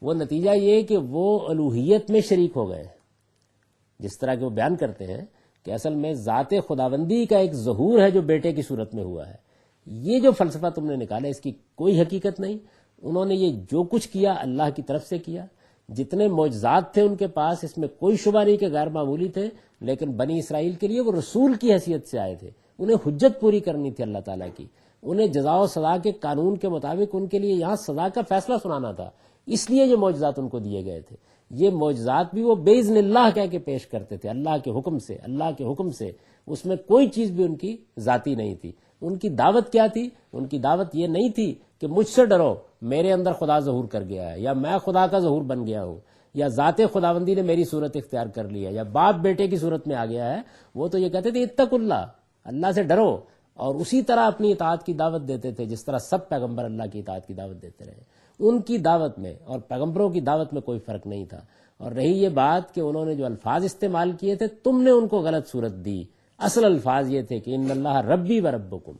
A: وہ نتیجہ یہ کہ وہ الوہیت میں شریک ہو گئے ہیں. جس طرح کہ وہ بیان کرتے ہیں کہ اصل میں ذات خداوندی کا ایک ظہور ہے جو بیٹے کی صورت میں ہوا ہے. یہ جو فلسفہ تم نے نکالا اس کی کوئی حقیقت نہیں. انہوں نے یہ جو کچھ کیا اللہ کی طرف سے کیا. جتنے معجزات تھے ان کے پاس اس میں کوئی شبہ نہیں کہ غیر معمولی تھے، لیکن بنی اسرائیل کے لیے وہ رسول کی حیثیت سے آئے تھے. انہیں حجت پوری کرنی تھی اللہ تعالیٰ کی، انہیں جزا و سزا کے قانون کے مطابق ان کے لیے یہاں سزا کا فیصلہ سنانا تھا. اس لیے یہ معجزات ان کو دیے گئے تھے. یہ معجزات بھی وہ باذن اللہ کہہ کے پیش کرتے تھے، اللہ کے حکم سے، اللہ کے حکم سے. اس میں کوئی چیز بھی ان کی ذاتی نہیں تھی. ان کی دعوت کیا تھی؟ ان کی دعوت یہ نہیں تھی کہ مجھ سے ڈرو، میرے اندر خدا ظہور کر گیا ہے، یا میں خدا کا ظہور بن گیا ہوں، یا ذات خداوندی نے میری صورت اختیار کر لی ہے، یا باپ بیٹے کی صورت میں آ گیا ہے. وہ تو یہ کہتے تھے اتقوا اللہ، اللہ سے ڈرو، اور اسی طرح اپنی اطاعت کی دعوت دیتے تھے جس طرح سب پیغمبر اللہ کی اطاعت کی دعوت دیتے رہے. ان کی دعوت میں اور پیغمبروں کی دعوت میں کوئی فرق نہیں تھا. اور رہی یہ بات کہ انہوں نے جو الفاظ استعمال کیے تھے تم نے ان کو غلط صورت دی. اصل الفاظ یہ تھے کہ ان اللہ ربی و ربکم،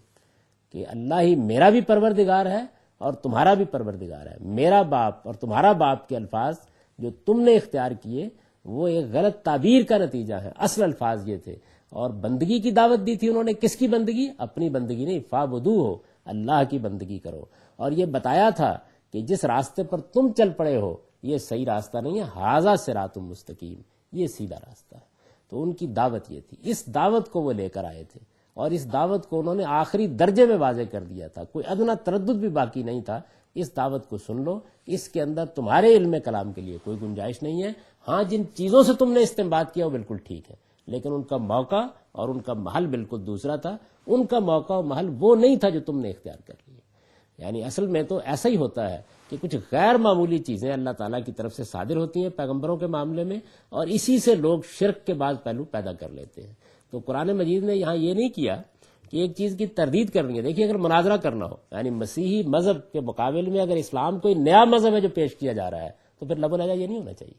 A: کہ اللہ ہی میرا بھی پروردگار ہے اور تمہارا بھی پروردگار ہے. میرا باپ اور تمہارا باپ کے الفاظ جو تم نے اختیار کیے وہ ایک غلط تعبیر کا نتیجہ ہے. اصل الفاظ یہ تھے. اور بندگی کی دعوت دی تھی انہوں نے. کس کی بندگی؟ اپنی بندگی نہیں، فاعبدوہ، اللہ کی بندگی کرو. اور یہ بتایا تھا کہ جس راستے پر تم چل پڑے ہو یہ صحیح راستہ نہیں ہے، ھذا صراط مستقیم، یہ سیدھا راستہ ہے. تو ان کی دعوت یہ تھی. اس دعوت کو وہ لے کر آئے تھے اور اس دعوت کو انہوں نے آخری درجے میں واضح کر دیا تھا. کوئی ادنا تردد بھی باقی نہیں تھا. اس دعوت کو سن لو، اس کے اندر تمہارے علم کلام کے لیے کوئی گنجائش نہیں ہے. ہاں جن چیزوں سے تم نے استنباط کیا وہ بالکل ٹھیک ہے، لیکن ان کا موقع اور ان کا محل بالکل دوسرا تھا. ان کا موقع اور محل وہ نہیں تھا جو تم نے اختیار کر لیا. یعنی اصل میں تو ایسا ہی ہوتا ہے کہ کچھ غیر معمولی چیزیں اللہ تعالیٰ کی طرف سے صادر ہوتی ہیں پیغمبروں کے معاملے میں، اور اسی سے لوگ شرک کے بعض پہلو پیدا کر لیتے ہیں. تو قرآن مجید نے یہاں یہ نہیں کیا کہ ایک چیز کی تردید کرنی ہے. دیکھیے اگر مناظرہ کرنا ہو، یعنی مسیحی مذہب کے مقابل میں اگر اسلام کوئی نیا مذہب ہے جو پیش کیا جا رہا ہے تو پھر لب و لہجہ یہ نہیں ہونا چاہیے.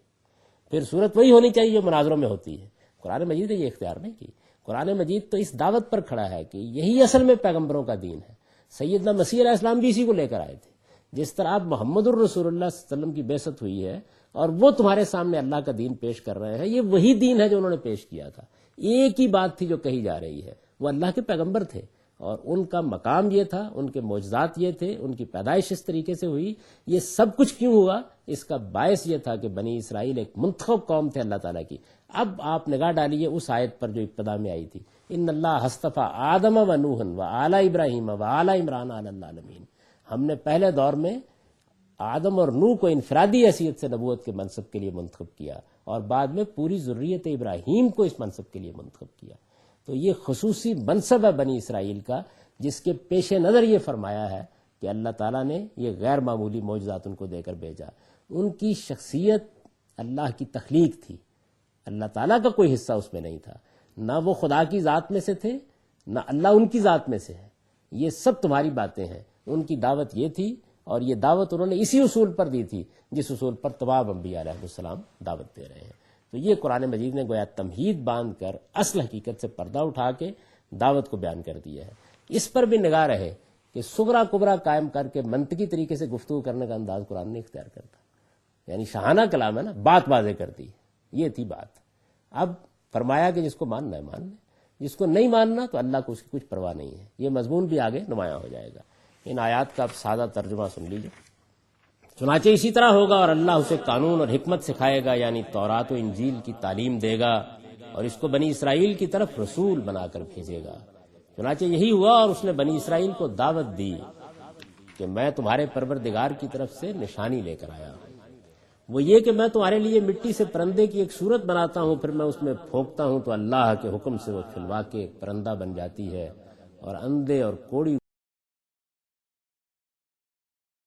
A: پھر صورت وہی ہونی چاہیے جو مناظروں میں ہوتی ہے. قرآن مجید نے یہ اختیار نہیں کی. قرآن مجید تو اس دعوت پر کھڑا ہے کہ یہی اصل میں پیغمبروں کا دین ہے. سیدنا مسیح علیہ السلام بھی اسی کو لے کر آئے تھے. جس طرح آپ محمد الرسول اللہ صلی اللہ علیہ وسلم کی بعثت ہوئی ہے اور وہ تمہارے سامنے اللہ کا دین پیش کر رہے ہیں، یہ وہی دین ہے جو انہوں نے پیش کیا تھا. ایک ہی بات تھی جو کہی جا رہی ہے. وہ اللہ کے پیغمبر تھے اور ان کا مقام یہ تھا، ان کے معجزات یہ تھے، ان کی پیدائش اس طریقے سے ہوئی. یہ سب کچھ کیوں ہوا؟ اس کا باعث یہ تھا کہ بنی اسرائیل ایک منتخب قوم تھے اللہ تعالیٰ کی. اب آپ نگاہ ڈالیے اس آیت پر جو ابتدا میں آئی تھی، ان اللہ اصطفیٰ آدم و نوح و آل ابراہیم و آل عمران علی العالمین. ہم نے پہلے دور میں آدم اور نوح کو انفرادی حیثیت سے نبوت کے منصب کے لیے منتخب کیا اور بعد میں پوری ذریت ابراہیم کو اس منصب کے لیے منتخب کیا. تو یہ خصوصی منصب ہے بنی اسرائیل کا، جس کے پیش نظر یہ فرمایا ہے کہ اللہ تعالیٰ نے یہ غیر معمولی معجزات ان کو دے کر بھیجا. ان کی شخصیت اللہ کی تخلیق تھی، اللہ تعالیٰ کا کوئی حصہ اس میں نہیں تھا. نہ وہ خدا کی ذات میں سے تھے، نہ اللہ ان کی ذات میں سے ہے. یہ سب تمہاری باتیں ہیں. ان کی دعوت یہ تھی، اور یہ دعوت انہوں نے اسی اصول پر دی تھی جس اصول پر تمام انبیاء علیہ السلام دعوت دے رہے ہیں. تو یہ قرآن مجید نے گویا تمہید باندھ کر اصل حقیقت سے پردہ اٹھا کے دعوت کو بیان کر دیا ہے. اس پر بھی نگاہ رہے کہ صغرا کبرا قائم کر کے منطقی طریقے سے گفتگو کرنے کا انداز قرآن نے اختیار کرتا. یعنی شاہانہ کلام ہے نا، بات واضح کر دی. یہ تھی بات. اب فرمایا کہ جس کو ماننا ہے مان لے، جس کو نہیں ماننا تو اللہ کو اس کی کچھ پرواہ نہیں ہے. یہ مضمون بھی آگے نمایاں ہو جائے گا. ان آیات کا اب سادہ ترجمہ سن لیجیے. چنانچہ اسی طرح ہوگا اور اللہ اسے قانون اور حکمت سکھائے گا، یعنی تورات و انجیل کی تعلیم دے گا اور اس کو بنی اسرائیل کی طرف رسول بنا کر بھیجے گا. چنانچہ یہی ہوا اور اس نے بنی اسرائیل کو دعوت دی کہ میں تمہارے پروردگار کی طرف سے نشانی لے کر آیا ہوں. وہ یہ کہ میں تمہارے لیے مٹی سے پرندے کی ایک صورت بناتا ہوں، پھر میں اس میں پھونکتا ہوں تو اللہ کے حکم سے وہ کھلوا کے ایک پرندہ بن جاتی ہے، اور اندھے اور کوڑی